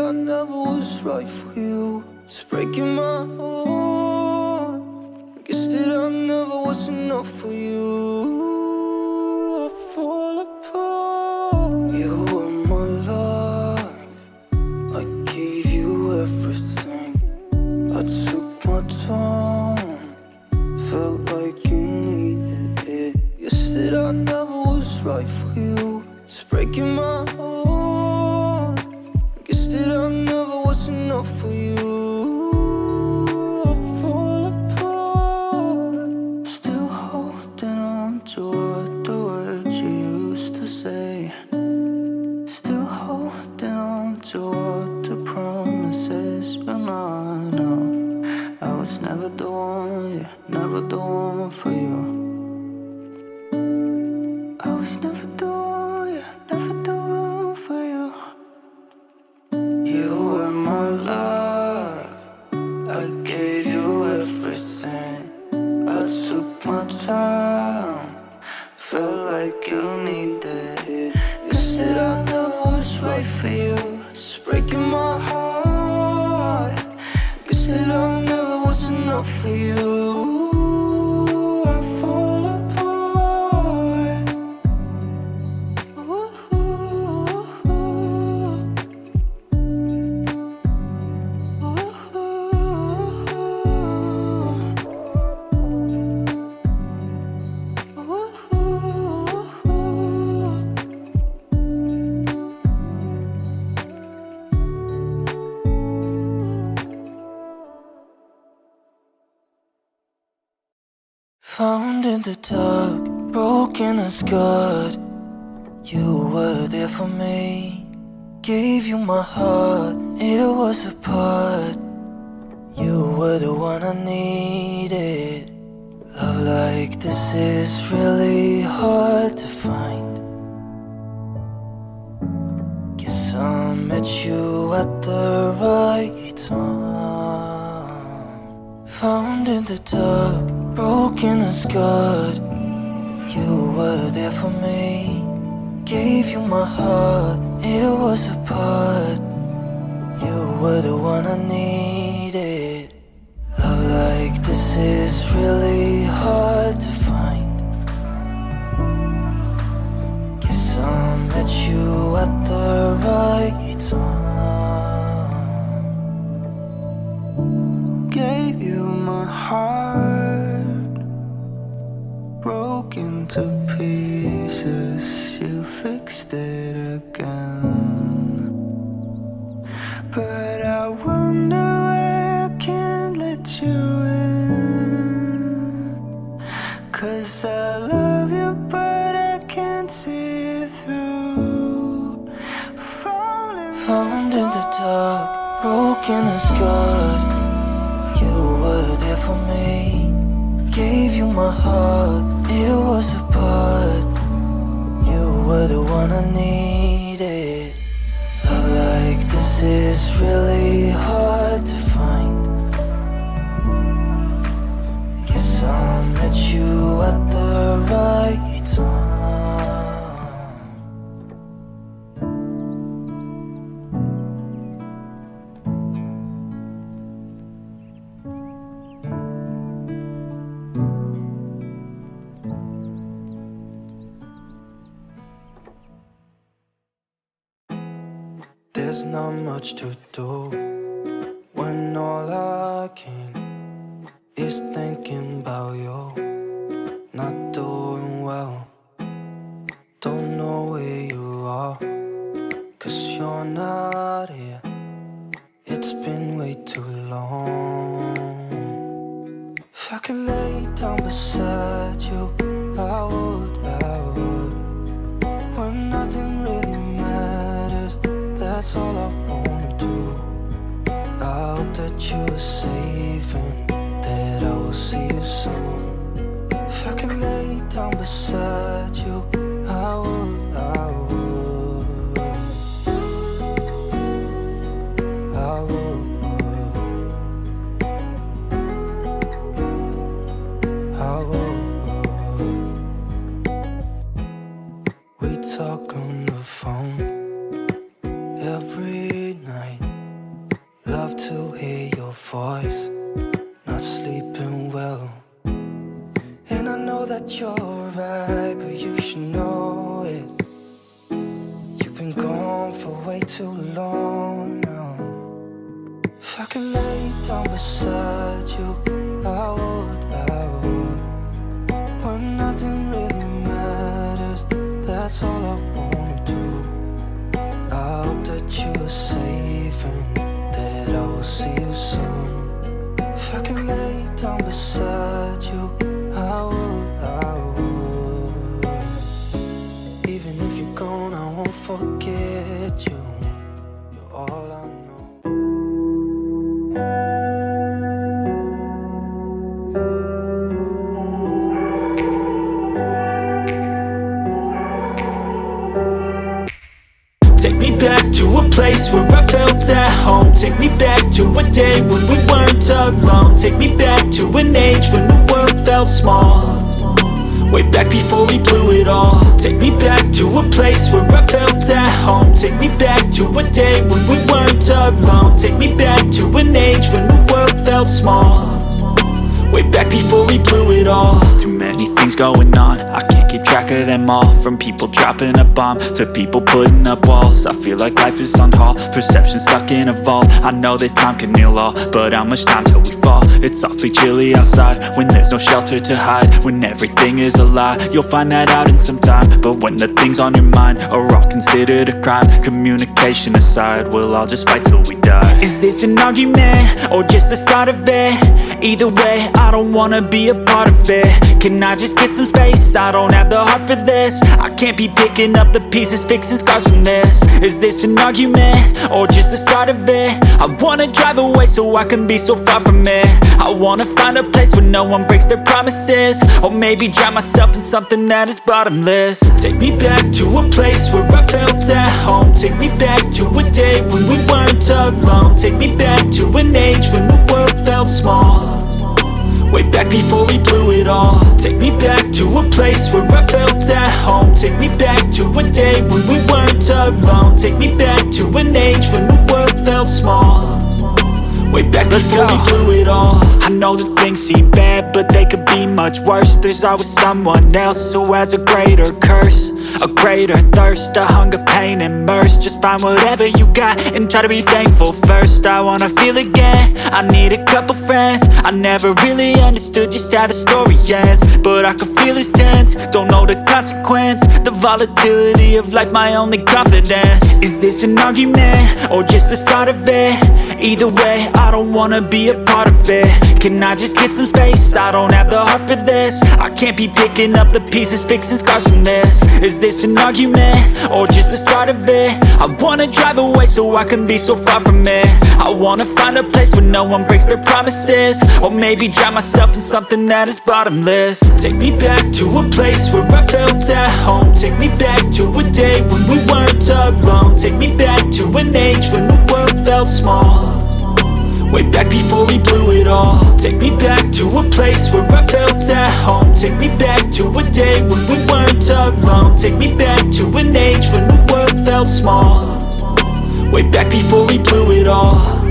I never was right for you. It's breaking my heart. Guess that I never was enough for you. I fall apart. You were my life. I gave you everything. I took my time. Felt like you needed it. Guess that I never was right for you. It's breaking my heart. Guess that I never was enough for you. I fall apart. Still holding on to what the words you used to say. Still holding on to what the promises. But no, I was never the one, yeah, never the one for you. I was never the one, yeah, never the one for you. You were my life. I gave you everything. I took my time. Felt like you needed it. You said I never was right for you. It's breaking my heart. You said I never was enough for you. I fall apart. Ooh. Found in the dark, broken and scarred. You were there for me. Gave you my heart, it was a part. You were the one I needed. Love like this is really hard to find. Guess I met you at the right time. Found in the dark, broken and scarred. You were there for me. Gave you my heart, it was a part. You were the one I needed. Love like this is really hard to find. Guess I met you at the right time. Gave you my heart, broken to pieces. You fixed it again. But I wonder why I can't let you in. 'Cause I love you but I can't see it through. Found in the dark, broken and scarred. You were there for me. Gave you my heart, it was a part. You were the one I needed. Love like this is really hard to find. Guess I met you at the right time. There's not much to do when all I can is thinking about you. Not doing well, don't know where you are, 'cause you're not here. It's been way too long. If I could lay down beside you, I would. When nothing really matters, that's all I wanna do. I hope that you are safe and that I will see you soon. If I could lay down beside you, I would. We talk on the phone every night. love to hear your voice. Not sleeping well, and I know that you're right, but you should know it. You've been gone for way too long now. If I could lay down beside you, I would. When nothing really matters, that's all I wanna do. I hope that you are safe and that I will see you soon. If I could lay down beside you, I would. Even if you're gone, I won't forget you. You're all I know. Take me back to a place where I felt at home. Take me back to a day when we weren't alone. Take me back to an age when the world felt small. Way back before we blew it all. Take me back to a place where I felt at home. Take me back to a day when we weren't alone. Take me back to an age when the world felt small. Way back before we blew it all. Too many things going on, I can't keep track of them all. From people dropping a bomb to people putting up walls. I feel like life is on hold, perception stuck in a vault. I know that time can heal all, but how much time till we fall? It's awfully chilly outside, when there's no shelter to hide. When everything is a lie, you'll find that out in some time. But when the things on your mind are all considered a crime, communication aside, we'll all just fight till we die. Is this an argument, or just the start of it? Either way, I don't wanna be a part of it. Can I just get some space? I don't have the heart for this. I can't be picking up the pieces, fixing scars from this. Is this an argument, or just the start of it? I wanna drive away so I can be so far from it. I wanna find a place where no one breaks their promises. Or maybe drown myself in something that is bottomless. Take me back to a place where I felt at home. Take me back to a day when we weren't alone. Take me back to an age when the world felt small. Way back before we blew it all. Take me back to a place where I felt at home. Take me back to a day when we weren't alone. Take me back to an age when the world felt small. Way back before we blew it all. I know that things seem bad, but they could be much worse. There's always someone else who has a greater curse, a greater thirst, a hunger, pain, and mercy. Just find whatever you got and try to be thankful first. I wanna feel again, I need a couple friends. I never really understood just how the story ends, but I can feel it's tense, don't know the consequence. The volatility of life, my only confidence. Is this an argument, or just the start of it? Either way, I don't wanna be a part of it. Can I just get some space? I don't have the heart for this. I can't be picking up the pieces, fixing scars from this. Is this an argument, or just the start of it? I wanna drive away so I can be so far from it. I wanna find a place where no one breaks their promises. Or maybe drown myself in something that is bottomless. Take me back to a place where I felt at home. Take me back to a day when we weren't alone. Take me back to an age when the world felt small. Way back before we blew it all. Take me back to a place where I felt at home. Take me back to a day when we weren't alone. Take me back to an age when the world felt small. Way back before we blew it all.